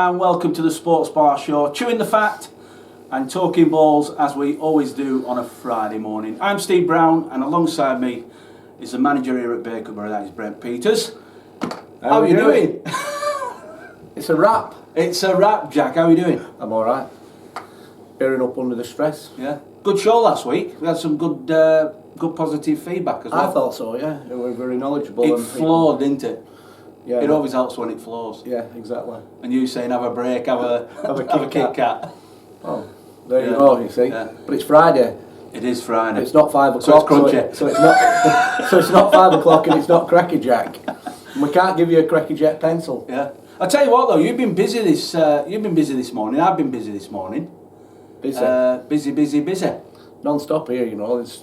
and welcome to the Sports Bar Show, chewing the fat and talking balls as we always do on a Friday morning. I'm Steve Brown, and alongside me is the manager here at Bacup, that is Brent Peters. How are you doing? It's a wrap. It's a wrap, Jack. How are you doing? I'm alright. Bearing up under the stress. Yeah. Good show last week. We had some good positive feedback as well. I thought so, yeah. They were very knowledgeable. It flowed, didn't it? Yeah. It always helps when it flows. Yeah, exactly. And you saying have a break, have a Kit Kat. Oh, there you go, you see. Yeah. But it's Friday. It is Friday. It's not 5 o'clock. So it's crunchy. So it's not. So it's not 5 o'clock, and it's not Cracker Jack. And we can't give you a Cracker Jack pencil. Yeah. I'll tell you what though, you've been busy this morning. I've been busy this morning. Busy. Busy. Non-stop here, you know. There's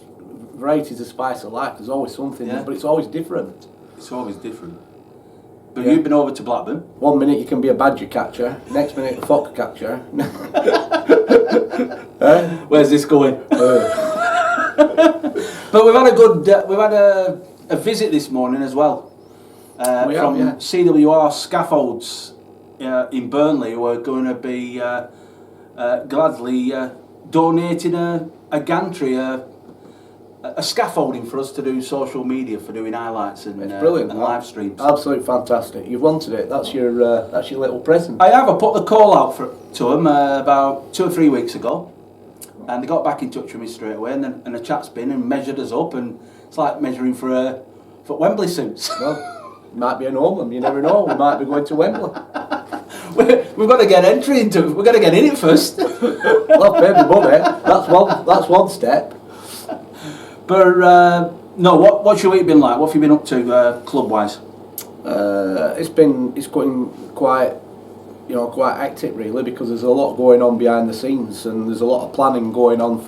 variety's the spice of life. There's always something, Yeah. but it's always different. It's always different. But Yeah. you've been over to Blackburn. 1 minute you can be a badger catcher, next minute a fox catcher. Where's this going? But we've had a visit this morning as well from CWR Scaffolds in Burnley, who are going to be gladly donating a gantry, a scaffolding for us to do social media, for doing highlights and brilliant, and live streams. Absolutely fantastic. You've wanted it. That's your little present. I have. I put the call out to them about 2 or 3 weeks ago, and they got back in touch with me straight away. And a chap's been and measured us up, and it's like measuring for Wembley suits. Well, might be an Oldham. You never know. We might be going to Wembley. We've got to get entry into it. We've got to get in it first. Well, baby money. That's one step. But no, what's your week been like? What have you been up to club wise? It's going quite hectic really, because there's a lot going on behind the scenes, and there's a lot of planning going on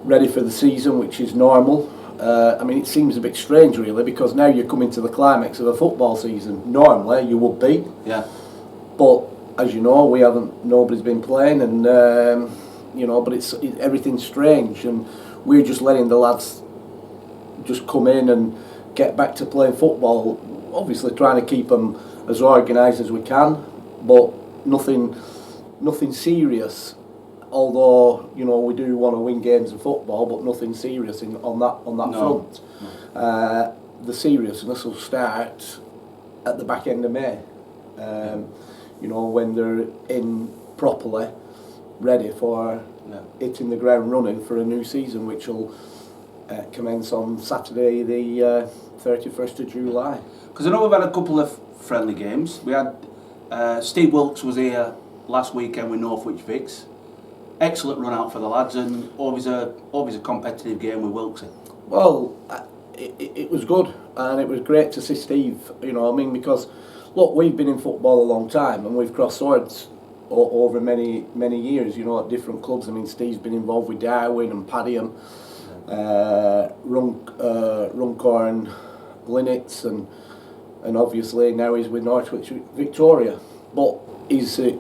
ready for the season, which is normal. I mean, it seems a bit strange really, because now you're coming to the climax of a football season. Normally you would be. Yeah. But as you know, nobody's been playing, and but everything's strange, and we're just letting the lads just come in and get back to playing football. Obviously trying to keep them as organised as we can, but nothing serious. Although we do want to win games of football, but nothing serious on that front. No. The seriousness will start at the back end of May. When they're in properly, ready for hitting the ground running for a new season, which will commence on Saturday the 31st of July. Because I know we've had a couple of friendly games. We had Steve Wilkes was here last weekend with Northwich Vicks. Excellent run out for the lads, and always a competitive game with Wilkes. Well, it was good, and it was great to see Steve. Because look, we've been in football a long time, and we've crossed swords over many years. At different clubs. I mean, Steve's been involved with Darwin and Padiham, Runcorn, Linnets, and obviously now he's with Northwich Victoria. But he's a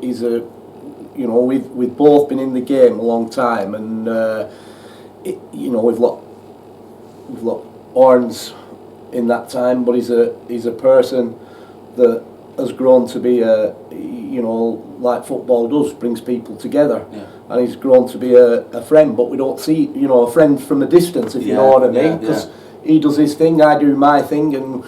we've both been in the game a long time, and we've lost horns in that time. But he's a person that has grown to be like football does, brings people together. Yeah. And he's grown to be a friend. But we don't see a friend from a distance, if you know what I mean, because he does his thing, I do my thing, and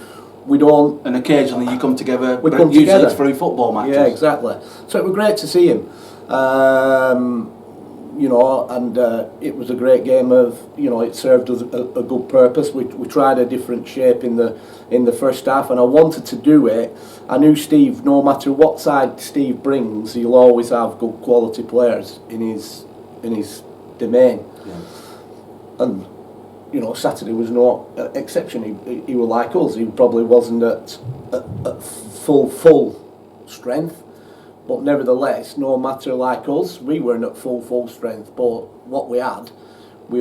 we don't. And occasionally you come together. Usually it's through football matches. Yeah, exactly. So it was great to see him. And it was a great game of, it served us a good purpose. We tried a different shape in the first half, and I wanted to do it. I knew Steve, no matter what side Steve brings, he'll always have good quality players in his domain. Yeah. And Saturday was no exception. He was like us. He probably wasn't at full strength. But nevertheless, no matter like us, we weren't at full strength. But what we had, we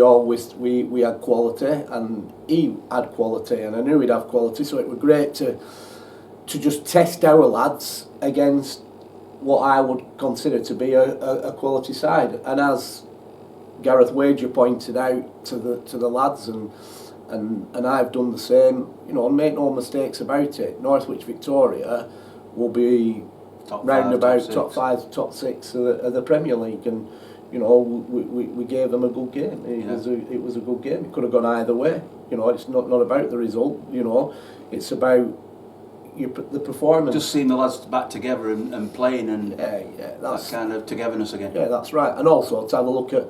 had quality, and he had quality, and I knew he'd have quality. So it was great to just test our lads against what I would consider to be a quality side. And as Gareth Wager pointed out to the lads, and I've done the same. And make no mistakes about it. Northwich Victoria will be round about top 5, top 6 of the Premier League, and you know we gave them a good game. It was a good game. It could have gone either way. You know, it's not about the result. You know, it's about the performance. Just seeing the lads back together and playing and that's that kind of togetherness again. Yeah, that's right. And also to have a look at,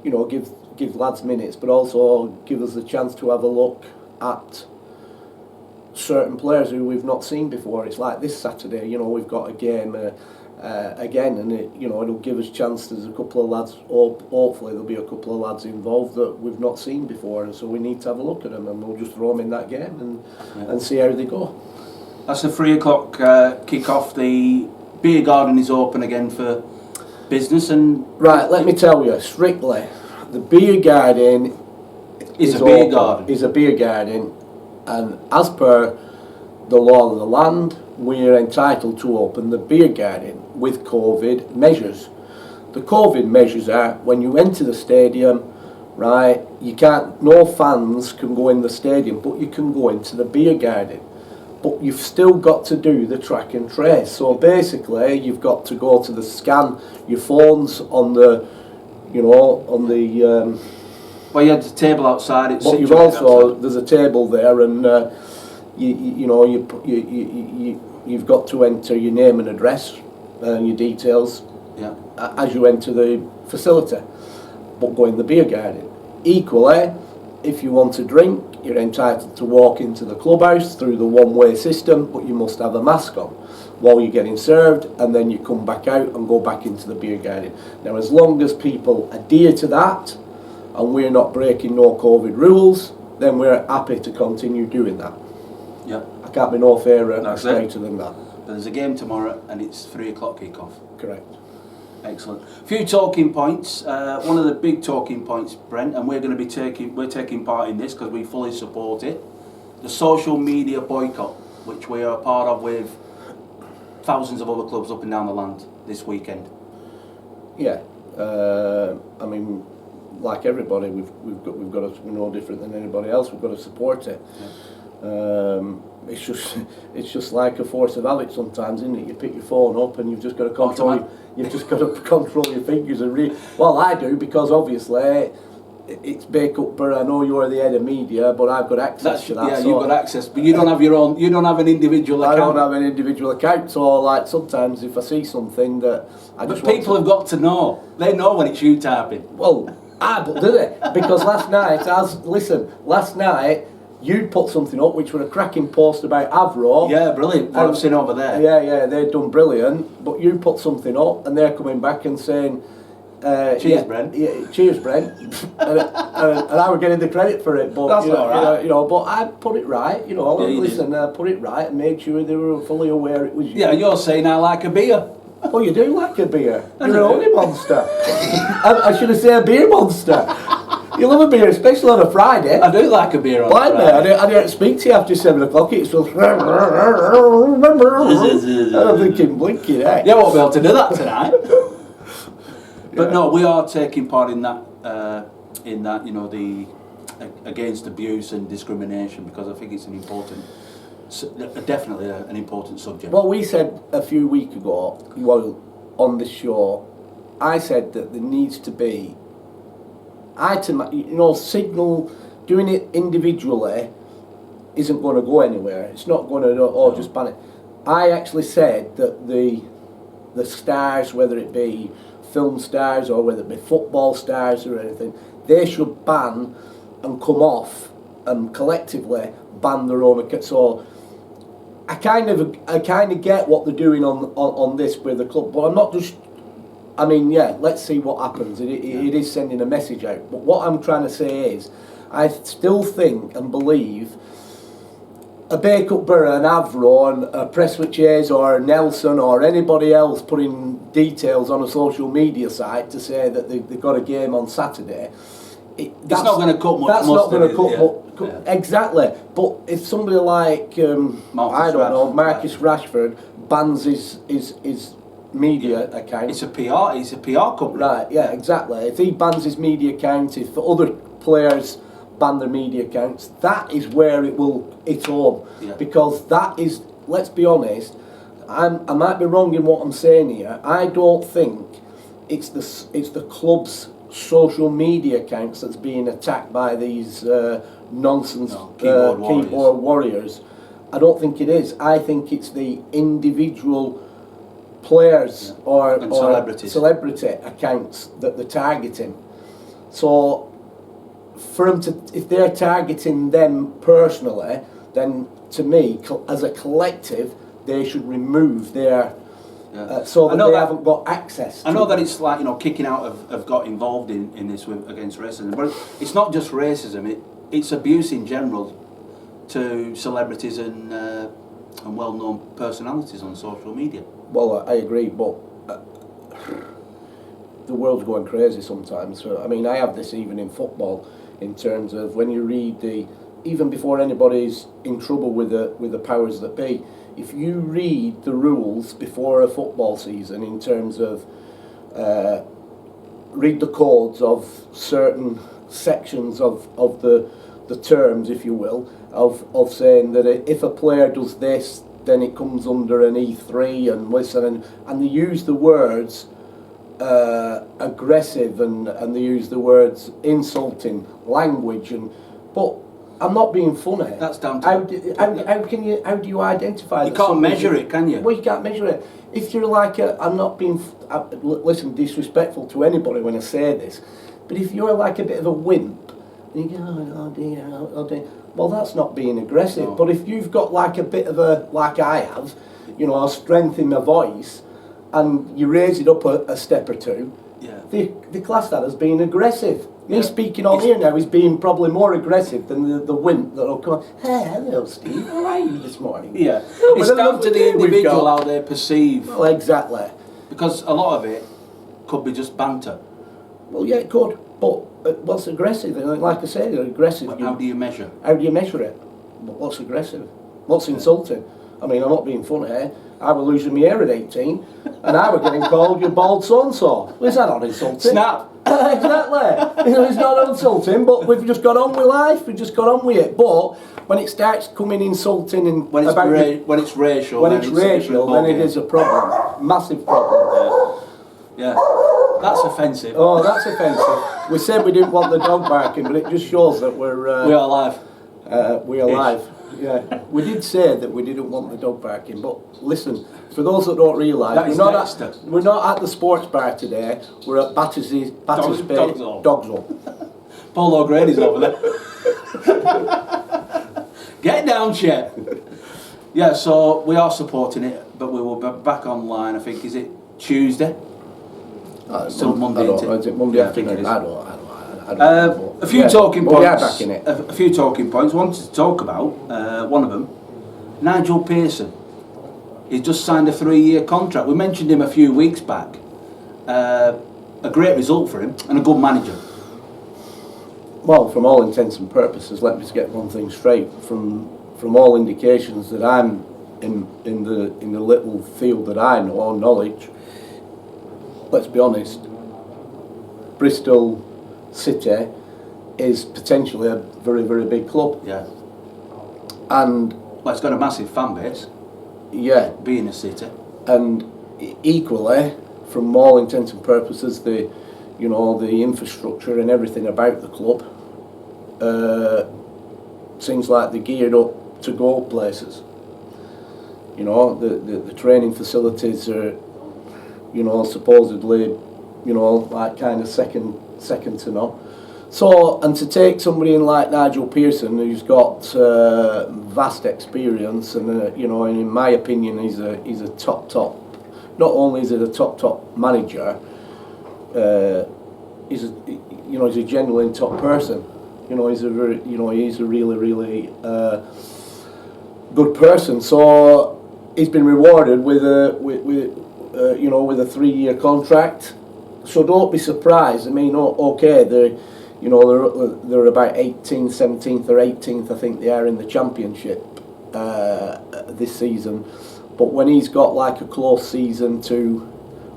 you know, give lads minutes, but also give us the chance to have a look at certain players who we've not seen before. It's like this Saturday, you know, we've got a game again, and it'll give us chance. There's a couple of lads, hopefully there'll be a couple of lads involved that we've not seen before, and so we need to have a look at them, and we'll just throw them in that game and see how they go. That's the 3 o'clock kick-off. The beer garden is open again for business, and right, let me tell you strictly, the beer garden is a beer garden, and as per the law of the land, we're entitled to open the beer garden with COVID measures. The COVID measures are when you enter the stadium, right, no fans can go in the stadium, but you can go into the beer garden. But you've still got to do the track and trace. So basically, you've got to go to scan your phones on the, well, you had the table outside. But you've also there's a table there, and you've got to enter your name and address and your details as you enter the facility. But go in the beer garden. Equally, if you want to drink, you're entitled to walk into the clubhouse through the one-way system, but you must have a mask on while you're getting served, and then you come back out and go back into the beer garden. Now, as long as people adhere to that, and we're not breaking no COVID rules, then we're happy to continue doing that. Yeah. I can't be no fairer or straighter than that. But there's a game tomorrow, and it's 3 o'clock kick-off. Correct. Excellent. A few talking points. One of the big talking points, Brent, and we're taking part in this because we fully support it. The social media boycott, which we are part of with thousands of other clubs up and down the land this weekend. Yeah, I mean, like everybody, we've got to, we're no different than anybody else. We've got to support it. Yeah. It's just like a force of habit sometimes, isn't it? You pick your phone up and you've just got to control. You've just got to control your fingers and read. Well, I do, because obviously it's Bacup Borough. I know you're the head of media, but I've got access to that. Yeah, so you've got access, but you don't have your own. You don't have an individual account. I don't have an individual account. So, like, sometimes if I see something that but people have got to know. They know when it's you typing. Well, but do they? Because last night. You put something up which were a cracking post about Avro. Yeah, brilliant. What I've seen over there. Yeah, they've done brilliant. But you put something up and they're coming back and saying, cheers, Brent. Yeah, cheers, Brent. and I were getting the credit for it. But that's all right. But I put it right. I put it right and made sure they were fully aware it was you. Yeah, you're saying I like a beer. Oh, you do like a beer. You're a honey monster. I should have said a beer monster. You love a beer, especially on a Friday. I do like a beer on a Friday. I don't speak to you after 7 o'clock. It's just I'm thinking, blinking, eh? Yeah, won't be able to do that tonight. But no, we are taking part in that, the against abuse and discrimination, because I think it's definitely an important subject. Well, we said a few weeks ago, on this show, I said that there needs to be signal. Doing it individually isn't going to go anywhere. It's not going to just ban it. I actually said that the stars, whether it be film stars or whether it be football stars or anything, they should ban and come off and collectively ban their own account. So I kind of get what they're doing on this with the club, but I'm not just. I mean, yeah, let's see what happens. It is sending a message out. But what I'm trying to say is, I still think and believe a Bacup Borough, an Avro, and a Prestwich Hayes or a Nelson or anybody else putting details on a social media site to say that they've got a game on Saturday. That's not going to cut much. That's not going to cut exactly. But if somebody like Marcus Rashford bans his media account. It's a PR company. Right, yeah, exactly. If he bans his media account, if other players ban their media accounts, that is where it will hit home. Yeah. Because that is, let's be honest, I might be wrong in what I'm saying here. I don't think it's the club's social media accounts that's being attacked by these nonsense keyboard warriors. I don't think it is. I think it's the individual players or celebrity accounts that they're targeting. So for them to, if they're targeting them personally, then to me, as a collective, they should remove their so that they haven't got access. I know that it's like, you know, Kicking Out have got involved in this against racism, but it's not just racism. It's abuse in general to celebrities and well-known personalities on social media. Well, I agree, but the world's going crazy sometimes. So, I mean, I have this even in football, in terms of when you read even before anybody's in trouble with the powers that be, if you read the rules before a football season, in terms of read the codes of certain sections of the terms, if you will, of saying that if a player does this, then it comes under an E3 and listen, and they use the words aggressive and they use the words insulting language, but I'm not being funny. That's down to how do you identify? You can't measure it, can you? Well, you can't measure it. If you're like I'm not being listen, disrespectful to anybody when I say this, but if you're like a bit of a wimp, you go, oh dear. Well, that's not being aggressive. No. But if you've got like a bit of like I have, you know, a strength in my voice, and you raise it up a step or two, they class that as being aggressive. Me speaking on here now is being probably more aggressive than the wimp that'll come. Hey, hello, Steve. How are you this morning? Yeah, it's down to the individual how they perceive. Well, exactly. Because a lot of it could be just banter. Well, yeah, it could. But what's aggressive? Like I said, aggressive. But how do you measure? How do you measure it? What's aggressive? What's insulting? I mean, I'm not being funny here. I was losing my hair at 18, and I was getting called your bald so-and-so. Is that not insulting? Snap. Exactly. You know, it's not insulting, but we've just got on with life. We've just got on with it. But when it starts coming insulting and when it's racial, then it is a problem, massive problem. Yeah, that's offensive. Oh, that's offensive. We said we didn't want the dog barking, but it just shows that we are live. We are live. Yeah, we did say that we didn't want the dog barking, but listen, for those that don't realise, we're not at the sports bar today. We're at Battersby Dog Zone. Paul O'Grady's over there. Get down, Chet. Yeah, so we are supporting it, but we will be back online. I think is it Tuesday? Still Monday. Is it Monday afternoon? I don't know. A few talking points. We are back in it. A few talking points. Wanted to talk about one of them. Nigel Pearson. He's just signed a 3-year contract. We mentioned him a few weeks back. A great result for him and a good manager. Well, from all intents and purposes, let me just get one thing straight. From all indications that I'm in the little field that I know or knowledge, let's be honest, Bristol City is potentially a very, very big club. Yeah. And well, it's got a massive fan base. Yeah. Being a city. And equally, from all intents and purposes, the infrastructure and everything about the club seems like they're geared up to go places. You know, the training facilities are, supposedly, like kind of second to none. So, and to take somebody in like Nigel Pearson, who's got vast experience, and in my opinion, he's a top. Not only is he a top manager, he's a genuine top person. He's a very, he's a really good person. So he's been rewarded with a 3-year contract. So don't be surprised. I mean, okay, they're about 18th, 17th or 18th, I think they are in the championship this season. But when he's got like a close season to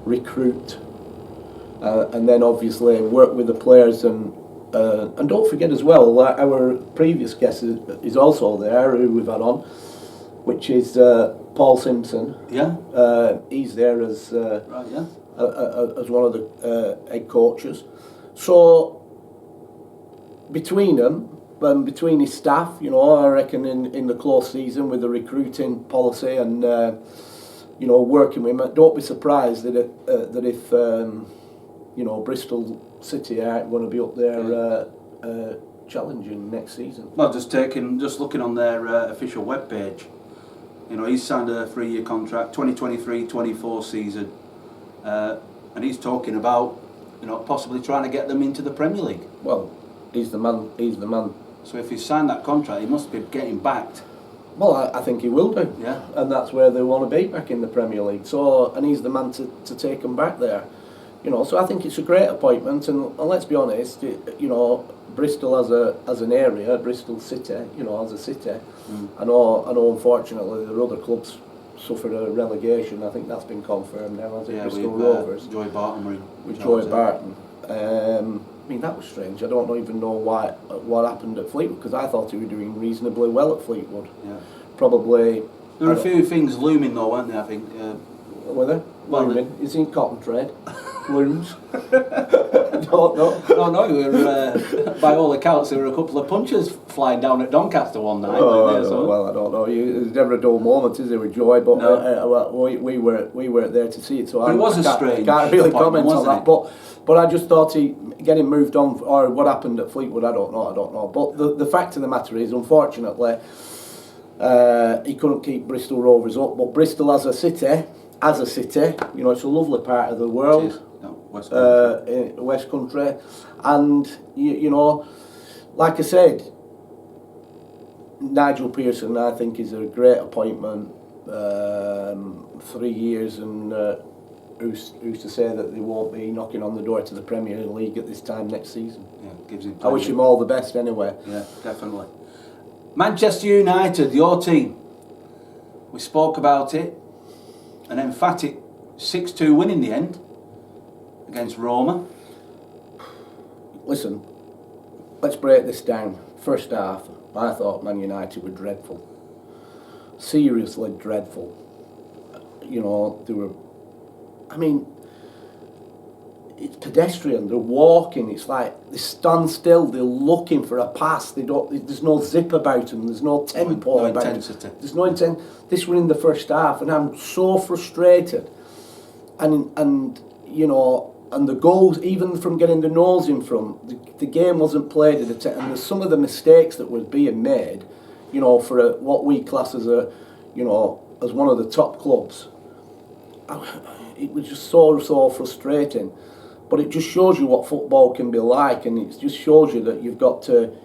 recruit and then obviously work with the players and don't forget as well, like our previous guest is also there, who we've had on. which is Paul Simpson. Yeah. He's there as Right, yeah. as one of the head coaches. So between them, between his staff, you know, I reckon in the close season with the recruiting policy and you know, working with him, don't be surprised that if you know, Bristol City aren't going to be up there challenging next season. Well, just looking on their official webpage, you know, he's signed a 3-year contract, 2023-24 season, and he's talking about, you know, possibly trying to get them into the Premier League. Well, he's the man. So if he's signed that contract, he must be getting backed. Well, I think he will do. Yeah. And that's where they want to be, back in the Premier League. So, and he's the man to take them back there. You know, so I think it's a great appointment. And let's be honest, you know, Bristol as an area, Bristol City, you know, as a city. I know. Unfortunately, there are other clubs suffered a relegation. I think that's been confirmed now, hasn't it? Bristol Rovers. Joy Barton. With Joy Barton. I mean, that was strange. I don't even know what happened at Fleetwood, because I thought he was doing reasonably well at Fleetwood. Yeah. Probably. There were a few things looming though, weren't there? I think. Were there? Well, looming. Is he in cotton trade? Looms. No. By all accounts, there were a couple of punches flying down at Doncaster one night. Well, I don't know. There's never a dull moment, is there, with Joy? But no. we weren't there to see it, so but it was a strange. I can't really comment on that. It? But I just thought getting moved on, or what happened at Fleetwood, I don't know. But the fact of the matter is, unfortunately, he couldn't keep Bristol Rovers up. But Bristol as a city, you know, it's a lovely part of the world. West Country, and you know, like I said, Nigel Pearson, I think, is a great appointment. 3 years, and who's to say that they won't be knocking on the door to the Premier League at this time next season? Yeah, gives him. I wish him all the best anyway. Yeah, definitely. Manchester United, your team. We spoke about it. An emphatic 6-2 win in the end against Roma. Listen, let's break this down. First half, I thought Man United were dreadful. Seriously dreadful. You know, they were, I mean, it's pedestrian, they're walking, it's like they stand still, they're looking for a pass, there's no zip about them, there's no tempo about them. There's no intensity. This was in the first half, and I'm so frustrated. And you know, and the goals, even from getting the nose in front, the game wasn't played at and there's some of the mistakes that were being made, you know, for what we class as you know, as one of the top clubs. It was just so frustrating. But it just shows you what football can be like, and it just shows you that you've got to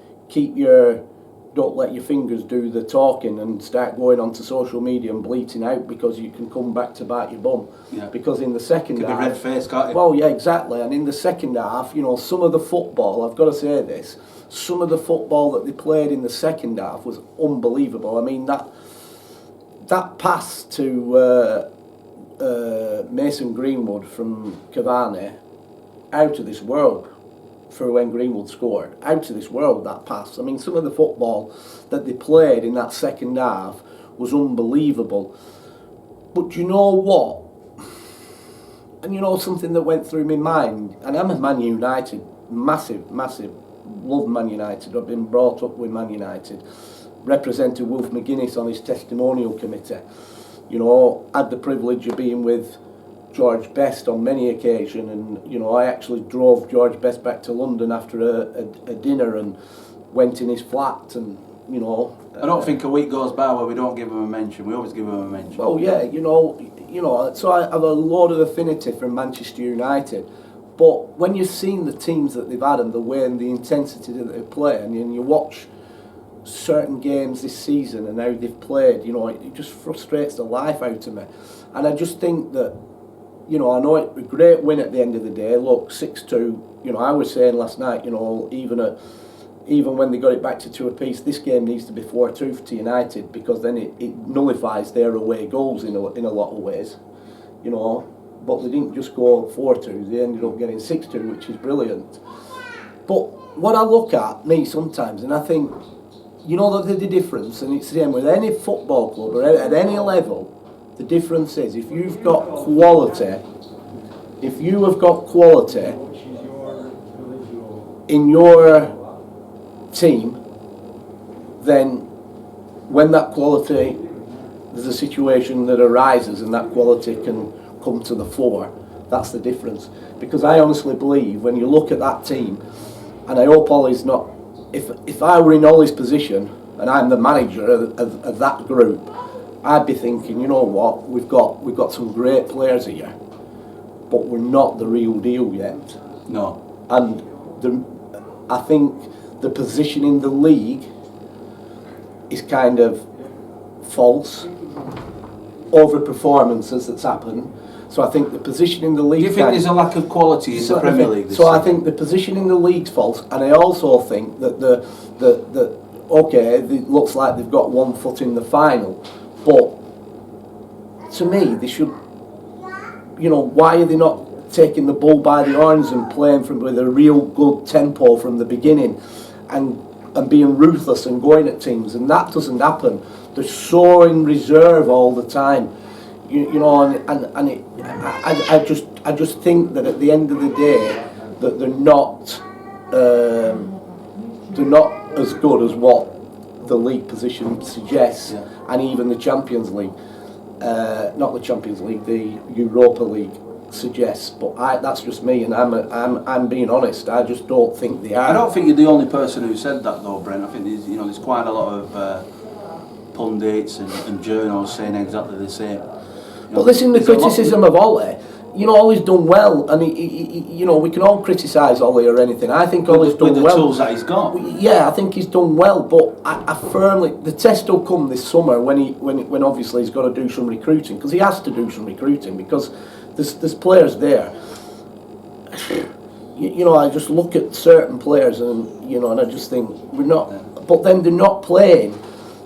don't let your fingers do the talking and start going onto social media and bleating out, because you can come back to bite your bum. Yeah. Because in the second half... Be red face, can't you? Well, yeah, exactly. And in the second half, you know, some of the football, I've got to say this, some of the football that they played in the second half was unbelievable. I mean, that pass to Mason Greenwood from Cavani, out of this world. For when Greenwood scored, out of this world, that pass. I mean, some of the football that they played in that second half was unbelievable. But you know what? And you know something that went through my mind, and I'm a Man United, massive, love Man United. I've been brought up with Man United, represented Wolf McGuinness on his testimonial committee. You know, had the privilege of being with George Best on many occasions, and you know, I actually drove George Best back to London after a dinner and went in his flat, and you know, I don't think a week goes by where we don't give him a mention. We always give him a mention. Oh yeah, you know, so I have a lot of affinity for Manchester United, but when you've seen the teams that they've had and the way and the intensity that they play, and you watch certain games this season and how they've played, you know, it just frustrates the life out of me. And I just think that, you know, I know it's a great win at the end of the day. Look, 6-2, you know, I was saying last night, you know, even when they got it back to 2 apiece, this game needs to be 4-2 to United, because then it nullifies their away goals in a lot of ways, you know. But they didn't just go 4-2, they ended up getting 6-2, which is brilliant. But what I look at, me sometimes, and I think, you know the difference, and it's the same with any football club or at any level. The difference is if you've got quality, if you have got quality in your team, then when that quality, there's a situation that arises and that quality can come to the fore. That's the difference. Because I honestly believe when you look at that team, and I hope Ollie's not, if I were in Ollie's position and I'm the manager of that group, I'd be thinking, you know what, we've got some great players here, but we're not the real deal yet. No. And I think the position in the league is kind of false over performances that's happened. So I think the position in the league... Do you think there's a lack of quality in the Premier League this season? I think the position in the league's false, and I also think that it looks like they've got 1 foot in the final, but to me they should, you know, why are they not taking the bull by the horns and playing with a real good tempo from the beginning and being ruthless and going at teams? And that doesn't happen. They're so in reserve all the time. You know, I just think that at the end of the day that they're not as good as what the league position suggests, and even the Champions League, not the Champions League, the Europa League suggests. But that's just me, and I'm being honest. I just don't think they are. I don't think you're the only person who said that though, Brent. I think there's quite a lot of pundits and journals saying exactly the same. But listen, the criticism of Ollie, you know, Ollie's done well, and you know, we can all criticise Ollie or anything. I think Ollie's done well. With the tools that he's got. Yeah, I think he's done well, but I firmly, the test will come this summer when obviously he's got to do some recruiting, because he has to do some recruiting, because there's players there. You know, I just look at certain players and I just think we're not, but then they're not playing.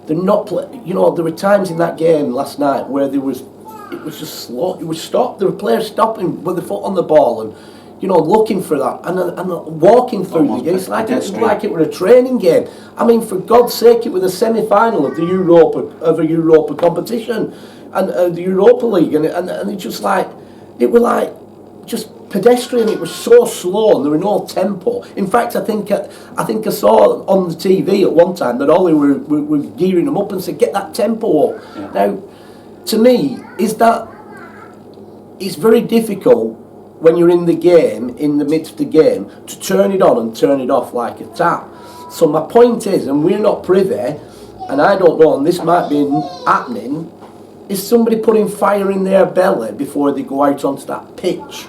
You know, there were times in that game last night where it was just slow. It was stopped. There were players stopping with the foot on the ball and, you know, looking for that and walking through the game. It's like it were a training game. I mean, for God's sake, it was a semi-final of a Europa competition and the Europa League, and it just like it was like just pedestrian. It was so slow and there was no tempo. In fact, I think I saw on the TV at one time that Ollie were gearing them up and said, "Get that tempo up." Yeah. Now, to me, it's very difficult when you're in the game, in the midst of the game, to turn it on and turn it off like a tap. So my point is, and we're not privy, and I don't know, and this might be happening, is somebody putting fire in their belly before they go out onto that pitch?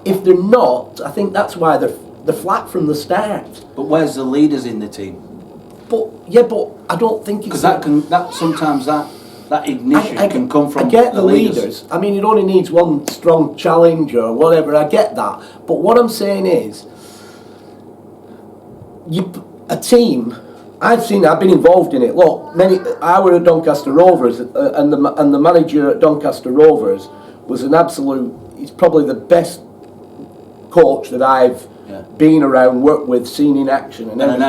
If they're not, I think that's why they're flat from the start. But where's the leaders in the team? But I don't think it's... Because sometimes that ignition can come from I get the leaders. leaders. I mean, it only needs one strong challenger or whatever. I get that. But what I'm saying is, a team. I've been involved in it. Look, I were at Doncaster Rovers, and the manager at Doncaster Rovers was an absolute. He's probably the best coach that I've been around, worked with, seen in action, and everything.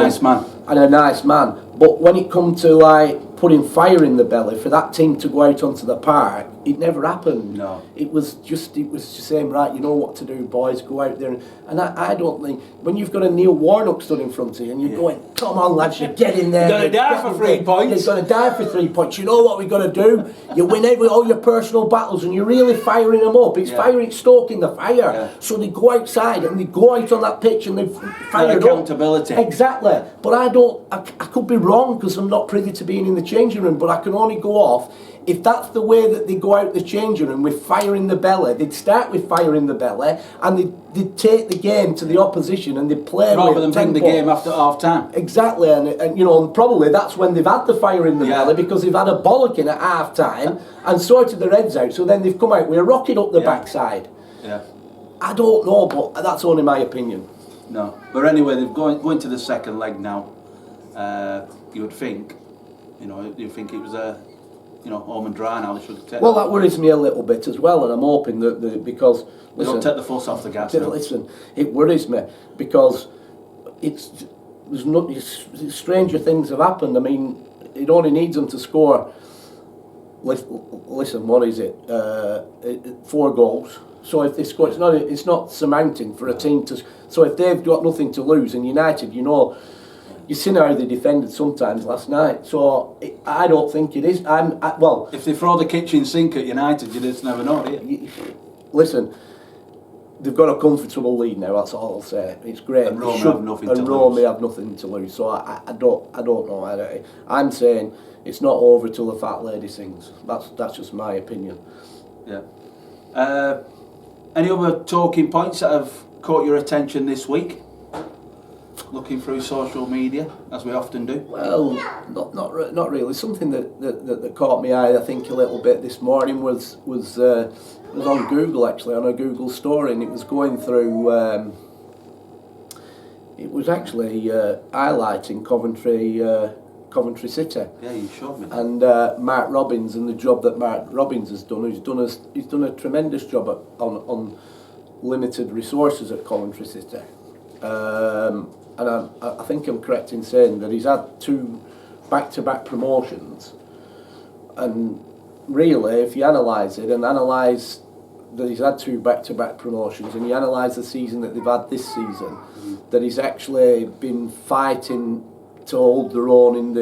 A nice man. But when it come to like putting fire in the belly for that team to go out onto the park, it never happened. No. It was just saying, right, you know what to do, boys, go out there. And I don't think, when you've got a Neil Warnock stood in front of you and you're going, come on lads, you get in there. You're going to die for 3 points. You're going to die for 3 points. You know what we've got to do? You win all your personal battles and you're really firing them up. It's stoking the fire. Yeah. So they go outside and they go out on that pitch and they fire accountability. Exactly. But I could be wrong because I'm not privy to being in the changing room, but I can only go off if that's the way that they go out the changing room, with fire in the belly. They'd start with fire in the belly and they'd take the game to the opposition and they'd play rather than bring the game after half time. Exactly, and probably that's when they've had the fire in the belly, because they've had a bollocking at half time and sorted their heads out, so then they've come out with a rocket up the backside. Yeah. I don't know, but that's only my opinion. No, but anyway, they're going to the second leg now. You would think, it was home and dry now. They should take. Well, that worries me a little bit as well, and I'm hoping that because they don't take the fuss off the gas. Listen, it worries me because stranger things have happened. I mean, it only needs them to score. Listen, what is it? 4 goals. So if they score, it's not surmounting for a team to. So if they've got nothing to lose, and United, you've seen how they defended sometimes last night. So I don't think it is. Well, if they throw the kitchen sink at United, you just never know, do you? Listen, they've got a comfortable lead now. That's all I'll say. It's great. And Roma have nothing to lose. Roma have nothing to lose. So I don't know. I'm saying it's not over till the fat lady sings. That's just my opinion. Yeah. Any other talking points that have caught your attention this week? Looking through social media, as we often do. Well, not really. Something that caught my eye, I think, a little bit this morning was on Google, actually, on a Google story, and it was going through. It was actually highlighting Coventry City. Yeah, you showed me. And Mark Robbins and the job that Mark Robbins has done. He's done a tremendous job on limited resources at Coventry City. And I think I'm correct in saying that he's had 2 back-to-back promotions. And really, if you analyse it and analyse that he's had 2 back-to-back promotions, and you analyse the season that they've had this season, that he's actually been fighting to hold their own in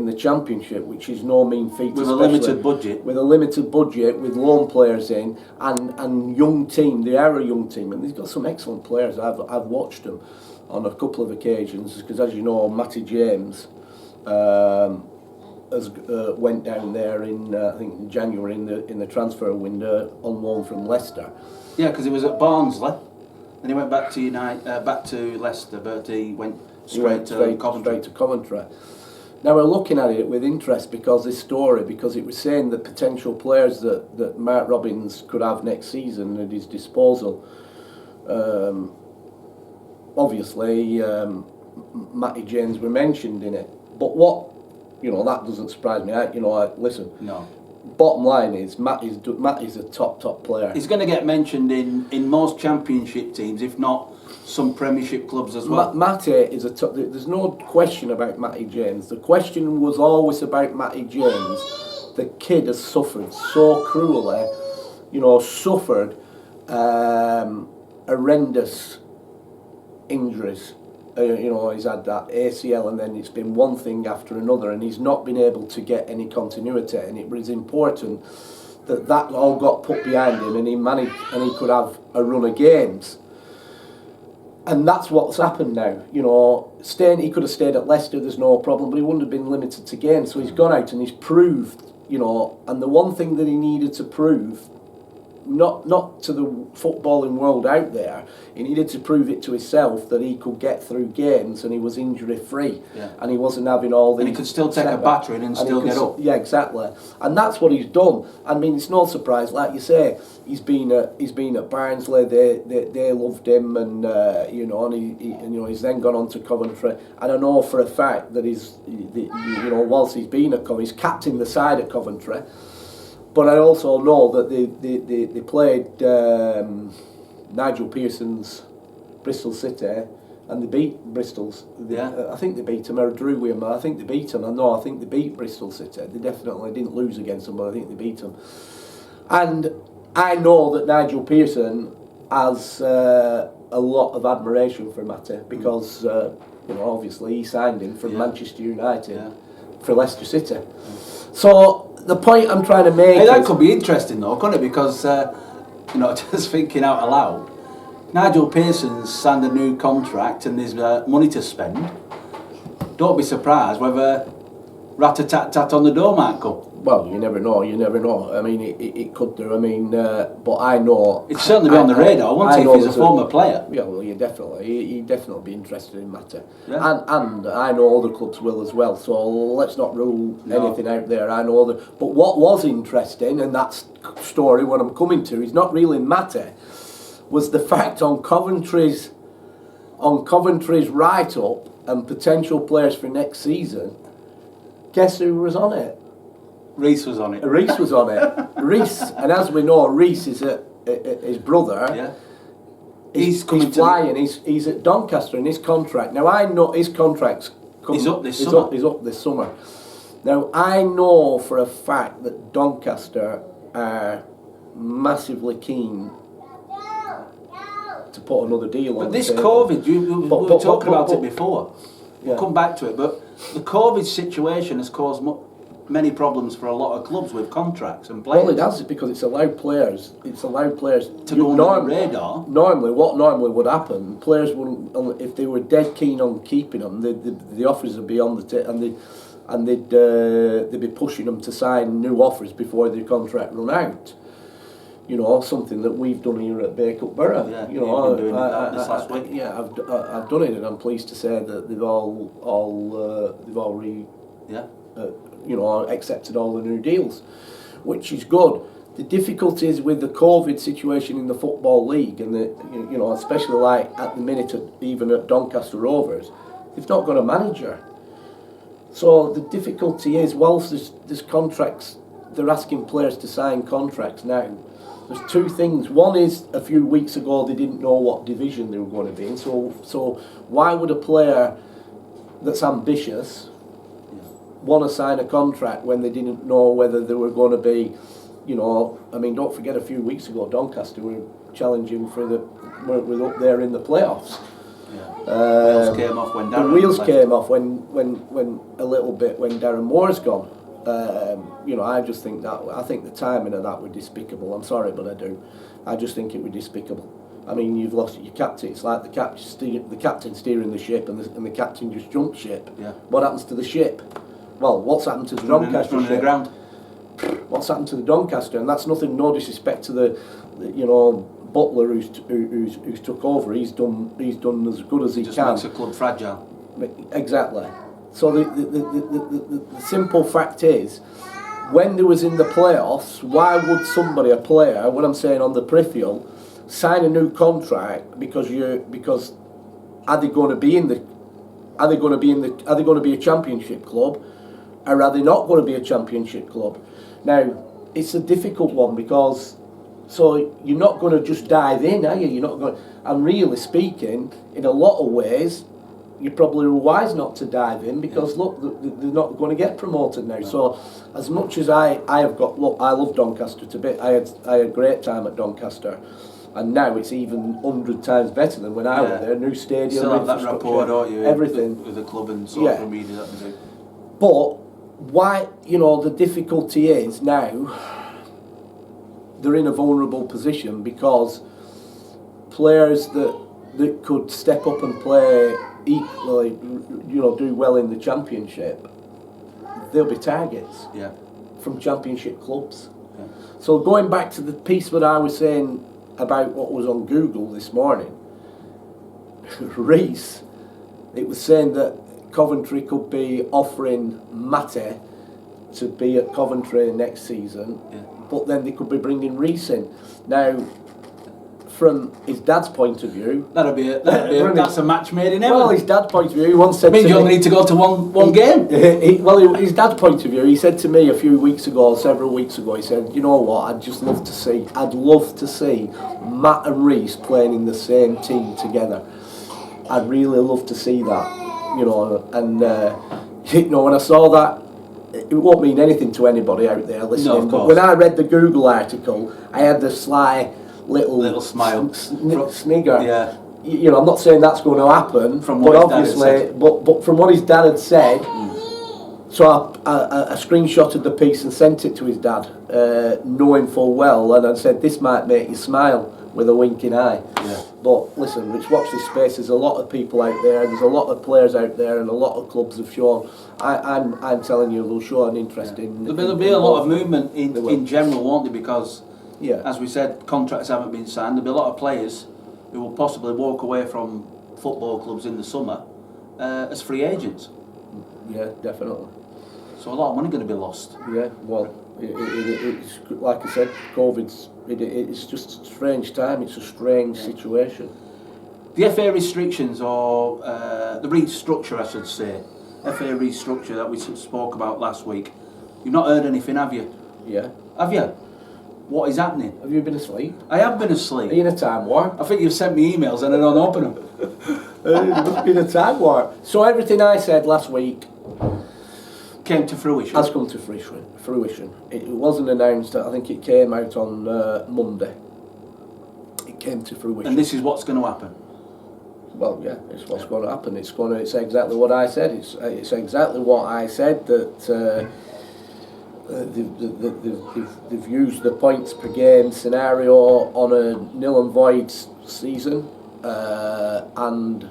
the Championship, which is no mean feat. With a limited budget. With a limited budget, with loan players in, and young team. They are a young team, and they've got some excellent players. I've watched them on a couple of occasions, because as you know, Matty James has went down there in I think in January in the transfer window on loan from Leicester. Yeah, because he was at Barnsley, and he went back to back to Leicester, but he went straight to Coventry. Now we're looking at it with interest because it was saying the potential players that Mark Robbins could have next season at his disposal. Obviously, Matty James were mentioned in it, but that doesn't surprise me. Listen. No. Bottom line is Matt is a top player. He's going to get mentioned in most Championship teams, if not some Premiership clubs as well. Matty is a top. There's no question about Matty James. The question was always about Matty James. The kid has suffered so cruelly, suffered horrendous injuries. He's had that ACL, and then it's been one thing after another, and he's not been able to get any continuity. And it was important that all got put behind him, and he managed, and he could have a run of games. And that's what's happened now. He could have stayed at Leicester, there's no problem, but he wouldn't have been limited to games. So he's gone out and he's proved, and the one thing that he needed to prove, not to the footballing world out there, he needed to prove it to himself that he could get through games and he was injury free, and he wasn't having all the. And he could still take a battering and still get up. Yeah, exactly, and that's what he's done. I mean, it's no surprise, like you say, he's been at Barnsley. They loved him, and he's then gone on to Coventry. And I know for a fact that whilst he's been at Coventry, he's captained the side at Coventry. But I also know that they played Nigel Pearson's Bristol City, and they beat Bristol's. I think they beat him, or drew with him. I think they beat him. I think they beat Bristol City. They definitely didn't lose against them, but I think they beat them. And I know that Nigel Pearson has a lot of admiration for Matty because obviously he signed him from Manchester United for Leicester City. So the point I'm trying to make that could be interesting though, couldn't it? Because just thinking out aloud, Nigel Pearson's signed a new contract and there's money to spend. Don't be surprised whether rat-a-tat-tat on the door might come. Well, you never know. I mean, it could do. I mean, but I know... It's certainly be on the radar, won't it, if he's a former player? Yeah, well, he'd definitely be interested in Matty. Yeah. And I know other clubs will as well, so let's not rule anything out there. I know that. But what was interesting, and that's story what I'm coming to, is not really Matty, was the fact on Coventry's write-up and potential players for next season, guess who was on it? Reese was on it. Reese was on it. Reese, and as we know, Reese is his brother. Yeah. He's coming flying. He's at Doncaster in his contract. Now I know his contract's he's up this summer. He's up this summer. Now I know for a fact that Doncaster are massively keen to put another deal on. But this COVID, we were talking about it before. We'll come back to it, but the COVID situation has caused many problems for a lot of clubs with contracts and players. Well, it has, because it's allowed players. It's allowed players to go on the radar. What normally would happen, players wouldn't, if they were dead keen on keeping them, the offers would be on the table, and they'd be pushing them to sign new offers before their contract run out. You know, something that we've done here at Bacup Borough. Yeah, you know, been doing this last week. Yeah, I've done it, and I'm pleased to say that they've all accepted all the new deals, which is good. The difficulties with the COVID situation in the Football League, and especially like at the minute, even at Doncaster Rovers, they've not got a manager. So the difficulty is, whilst there's contracts, they're asking players to sign contracts now. There's two things. One is, a few weeks ago they didn't know what division they were going to be in. So why would a player that's ambitious want to sign a contract when they didn't know whether they were going to be, I mean, don't forget, a few weeks ago Doncaster were challenging were up there in the playoffs. Yeah. Wheels came off when Darren. The wheels came off when a little bit when Darren Moore's gone. I just think I think the timing of that was despicable. I'm sorry, but I do. I just think it was despicable. I mean, you've lost your captain. It's like the captain steering the ship, and the captain just jumped ship. Yeah. What happens to the ship? Well, what's happened to the Doncaster ship? Ground. What's happened to the Doncaster? And that's nothing. No disrespect to the Butler who's took over. He's done as good as he just can. Makes a club fragile. Exactly. So the simple fact is, when they was in the playoffs, why would a player, what I'm saying on the peripheral, sign a new contract because are they going to be a championship club, or are they not going to be a championship club? Now, it's a difficult one, because so you're not going to just dive in, are you? You're not going. And really speaking, in a lot of ways, you're probably wise not to dive in, because look, they're not going to get promoted now. So, as much as I love Doncaster to bits. I had a great time at Doncaster, and now it's even 100 times better than when I was there. New stadium, you still have that rapport, don't you? Everything with the club and social media that they do. But why? The difficulty is now they're in a vulnerable position, because players that could step up and play equally, do well in the championship, they'll be targets from championship clubs. Yeah. So going back to the piece that I was saying about what was on Google this morning, Reese, it was saying that Coventry could be offering Matty to be at Coventry next season, but then they could be bringing Reese in. Now, from his dad's point of view, that's a match made in heaven. Well, his dad's point of view, he once said means you only need to go to one game. His dad's point of view, he said to me several weeks ago, he said, you know what, I'd love to see Matt and Reese playing in the same team together. I'd really love to see that, and when I saw that, it won't mean anything to anybody out there listening, but when I read the Google article, I had the sly little smile, snigger. Yeah. I'm not saying that's going to happen, but from what his dad had said, so I screenshotted the piece and sent it to his dad, knowing full well, and I said, this might make you smile, with a winking eye. Yeah. But listen, Rich, watch this space. There's a lot of people out there. There's a lot of players out there, and a lot of clubs have shown. I'm telling you, they'll show an interest in. There'll be a lot of movement in general, won't there? Because, as we said, contracts haven't been signed. There'll be a lot of players who will possibly walk away from football clubs in the summer as free agents. Yeah, definitely. So a lot of money going to be lost. Yeah, well, it's like I said, it's just a strange time. It's a strange situation. The FA restrictions, or the restructure, I should say, FA restructure that we spoke about last week. You've not heard anything, have you? Yeah. Have you? what is happening. Have you been asleep? I have been asleep. Are you in a time warp? I think you've sent me emails and I don't open them. It must be in a time warp. So everything I said last week came to fruition. Has come to fruition. It wasn't announced. I think it came out on Monday. It came to fruition. And this is what's going to happen. Well, yeah, it's what's going to happen. It's exactly what I said. It's exactly what I said, that they've used the points per game scenario on a nil and void season, and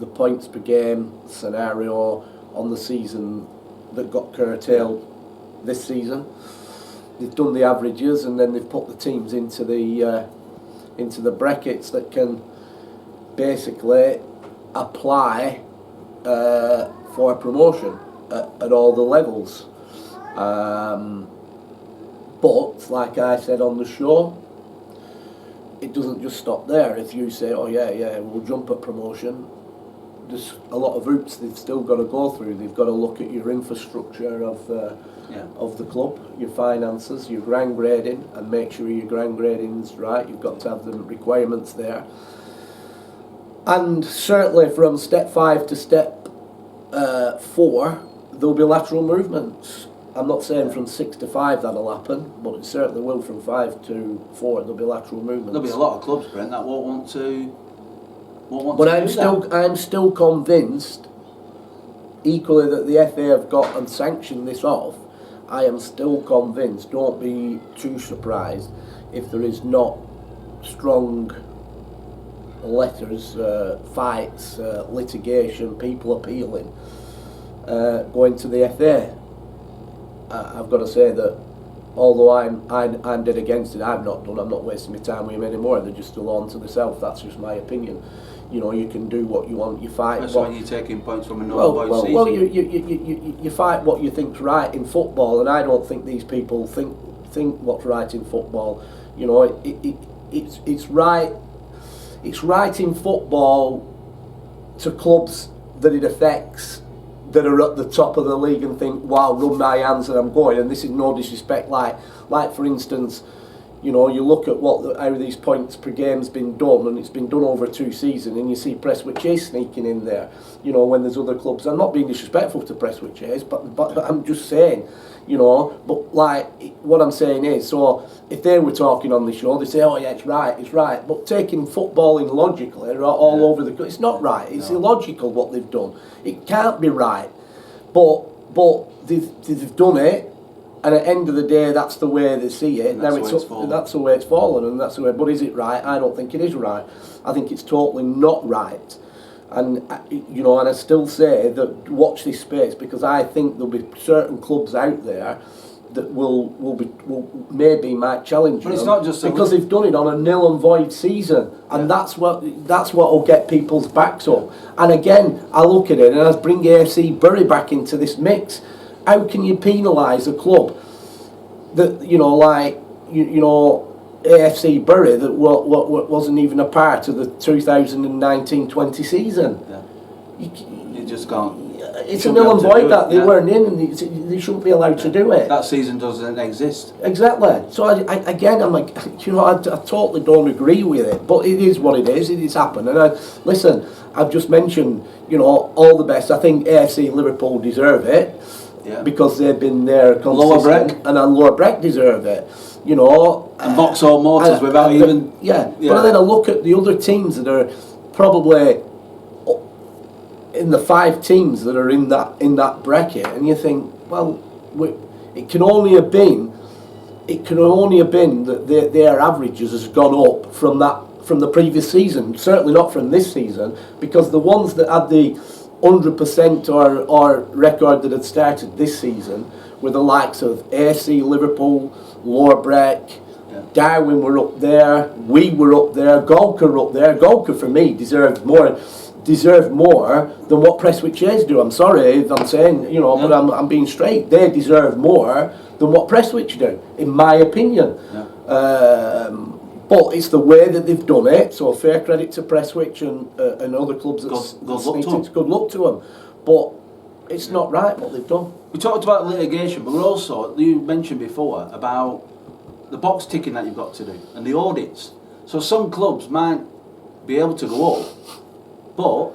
the points per game scenario on the season that got curtailed this season. They've done the averages, and then they've put the teams into the brackets that can basically apply for promotion at all the levels. But like I said on the show, it doesn't just stop there. If you say, oh yeah, we'll jump at promotion, there's a lot of hoops they've still got to go through. They've got to look at your infrastructure of the club, your finances, your ground grading, and make sure your ground grading's right. You've got to have the requirements there. And certainly from step 5 to step 4, there'll be lateral movements. I'm not saying from 6 to 5 that'll happen, but it certainly will from 5 to 4. There'll be lateral movements. There'll be a lot of clubs, Brent, that won't want to. But I'm still convinced, equally, that the FA have got and sanctioned this off. I am still convinced. Don't be too surprised if there is not strong letters, fights, litigation, people appealing, going to the FA. I've got to say that although I'm dead against it, I'm not wasting my time with him anymore. They're just still on to themselves. That's just my opinion. You know, you can do what you want. You fight. That's why you're taking points from another season. Well, you fight what you think's right in football, and I don't think these people think what's right in football. You know, it's right. It's right in football to clubs that it affects, that are at the top of the league, and think, wow, rub my hands and I'm going. And this is no disrespect, like for instance, you know, you look at how these points per game's been done, and it's been done over 2 seasons, and you see Prestwich Chase sneaking in there, you know, when there's other clubs. I'm not being disrespectful to Prestwich Chase, but I'm just saying, you know, but like, what I'm saying is, so if they were talking on the show, they say, oh yeah, it's right, but taking footballing logically all over the, it's not right, it's illogical what they've done. It can't be right, but they've done it, and at the end of the day, that's the way they see it. Now that's the way it's fallen, and that's the way. But is it right? I don't think it is right. I think it's totally not right. And you know, and I still say that watch this space, because I think there'll be certain clubs out there that maybe might challenge. But it's not just because they've done it on a nil and void season, and that's what will get people's backs up. And again, I look at it and I bring AFC Bury back into this mix. How can you penalise a club that, you know, like you know, AFC Bury, that wasn't even a part of the 2019-20 season? Yeah. You just can't. It's a nil and void that they weren't in, and they shouldn't be allowed to do it. That season doesn't exist. Exactly. So I'm like, you know, I totally don't agree with it, but it is what it is. It has happened, and listen, I've just mentioned, you know, all the best. I think AFC Liverpool deserve it. Yeah. Because they've been there consistent, and Lower Breck deserve it, you know. And Vauxhall Motors without even... Yeah, but then I look at the other teams that are probably in the 5 teams that are in that bracket, and you think, well, it can only have been that their averages has gone up from the previous season. Certainly not from this season, because the ones that had the 100% or record that had started this season were the likes of AC, Liverpool, Lower Breck, Darwin were up there, we were up there, Golka were up there. Golka, for me, deserved more than what Prestwich Chase do. I'm sorry if I'm saying, you know, but I'm being straight. They deserve more than what Prestwich do, in my opinion. But it's the way that they've done it, so fair credit to Prestwich and other clubs good luck to them. But it's not right what they've done. We talked about litigation, but we're also, you mentioned before about the box ticking that you've got to do and the audits. So some clubs might be able to go up, but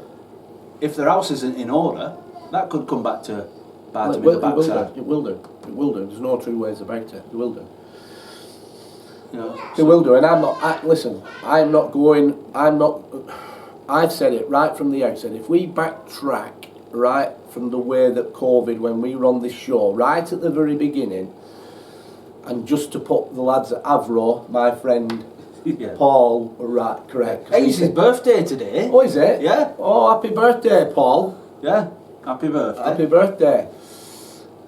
if their house isn't in order, that could come back to bite them in the backside. It will do. There's no two ways about it. It will do. You know, they will do, and I've said it right from the outset. If we backtrack right from the way that COVID, when we were on this show, right at the very beginning, and just to put the lads at Avro, my friend Paul, right, correct. Hey, it's his birthday today. Oh, is it? Yeah. Oh, happy birthday, Paul. Yeah, happy birthday. Happy birthday.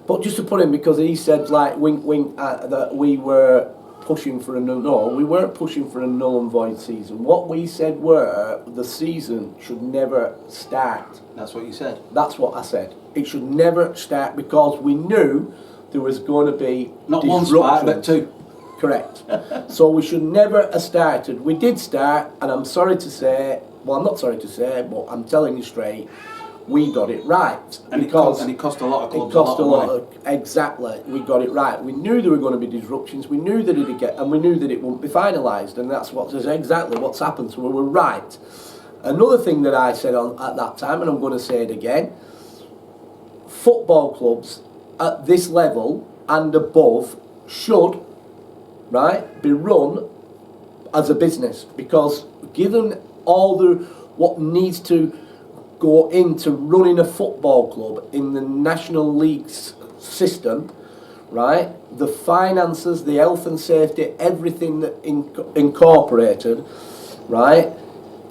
But just to put him, because he said, like, wink, wink, that we were pushing for a no, we weren't pushing for a null and void season. What we said were the season should never start. That's what you said. That's what I said. It should never start because we knew there was going to be not one spike, but two. Correct. So we should never have started. We did start, and I'm sorry to say, well, I'm not sorry to say, but I'm telling you straight, we got it right. And it cost a lot of clubs. It cost a lot of, exactly. We got it right. We knew there were going to be disruptions. We knew that we knew that it wouldn't be finalised, and that's exactly what's happened. So we were right. Another thing that I said at that time, and I'm going to say it again: football clubs at this level and above should, right, be run as a business, because given all what needs to go into running a football club in the National League system, right? The finances, the health and safety, everything that incorporated, right?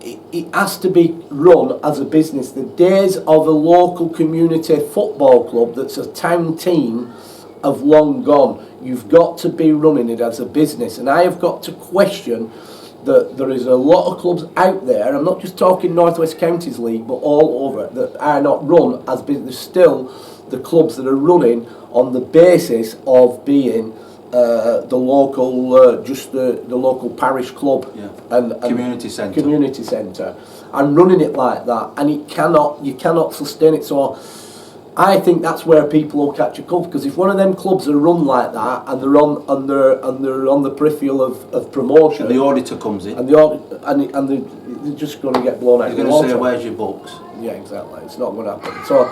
It has to be run as a business. The days of a local community football club that's a town team have long gone. You've got to be running it as a business, and I have got to question that there is a lot of clubs out there, I'm not just talking North West Counties League, but all over, that are not run as business. There's still the clubs that are running on the basis of being the local, just the local parish club and community centre, and running it like that, and you cannot sustain it. So I think that's where people will catch a cold, because if one of them clubs are run like that and they're on the peripheral of promotion, and the auditor comes in, and they're just going to get blown out. They're going to say, "Where's your books?" Yeah, exactly. It's not going to happen. So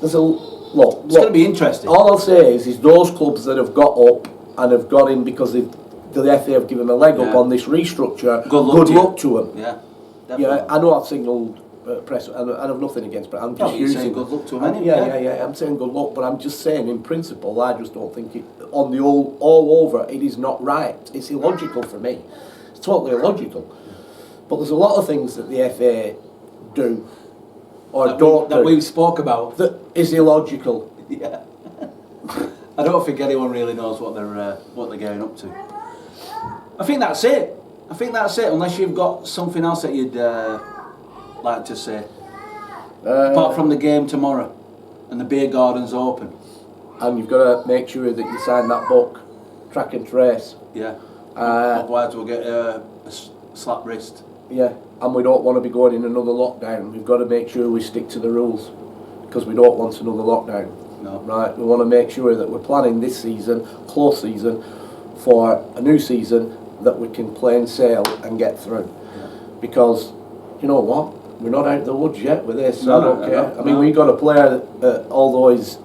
there's a look. It's going to be interesting. All I'll say is those clubs that have got up and have got in because the FA have given them a leg up on this restructure. Good luck to them. Yeah, definitely. Yeah, I know I've signalled. Press, and I have nothing against it. I'm just saying good luck to him. Yeah. I'm saying good luck, but I'm just saying in principle, I just don't think it on the all over. It is not right. It's illogical for me. It's totally illogical. But there's a lot of things that the FA do or don't do that we spoke about that is illogical. Yeah. I don't think anyone really knows what they're getting up to. I think that's it. Unless you've got something else that you'd like to say, apart from the game tomorrow and the beer garden's open, and you've got to make sure that you sign that book, Track and Trace. Yeah. Otherwise we'll get a slap wrist. Yeah, and we don't want to be going in another lockdown. We've got to make sure we stick to the rules, because we don't want another lockdown. No. Right, we want to make sure that we're planning this season, close season, for a new season that we can plain sail and get through. Yeah. Because, you know what? We're not out of the woods yet with this. No, I don't care. I mean, we got a player that, although he's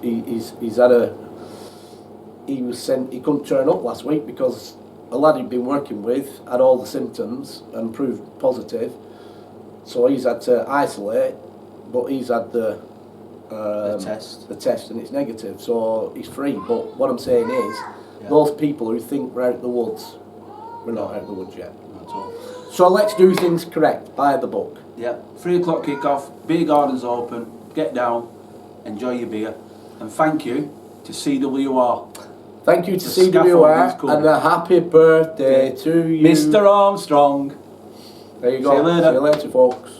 had he couldn't turn up last week because a lad he'd been working with had all the symptoms and proved positive. So he's had to isolate, but he's had the test and it's negative, so he's free. But what I'm saying is, those people who think we're out of the woods, we're not out of the woods yet. Not at all. So let's do things correct. Buy the book. Yeah, 3 o'clock kick-off, beer garden's open, get down, enjoy your beer, and thank you to CWR. Thank you to CWR, and a happy birthday to you, Mr. Armstrong. There you go. See you later. See you later, folks.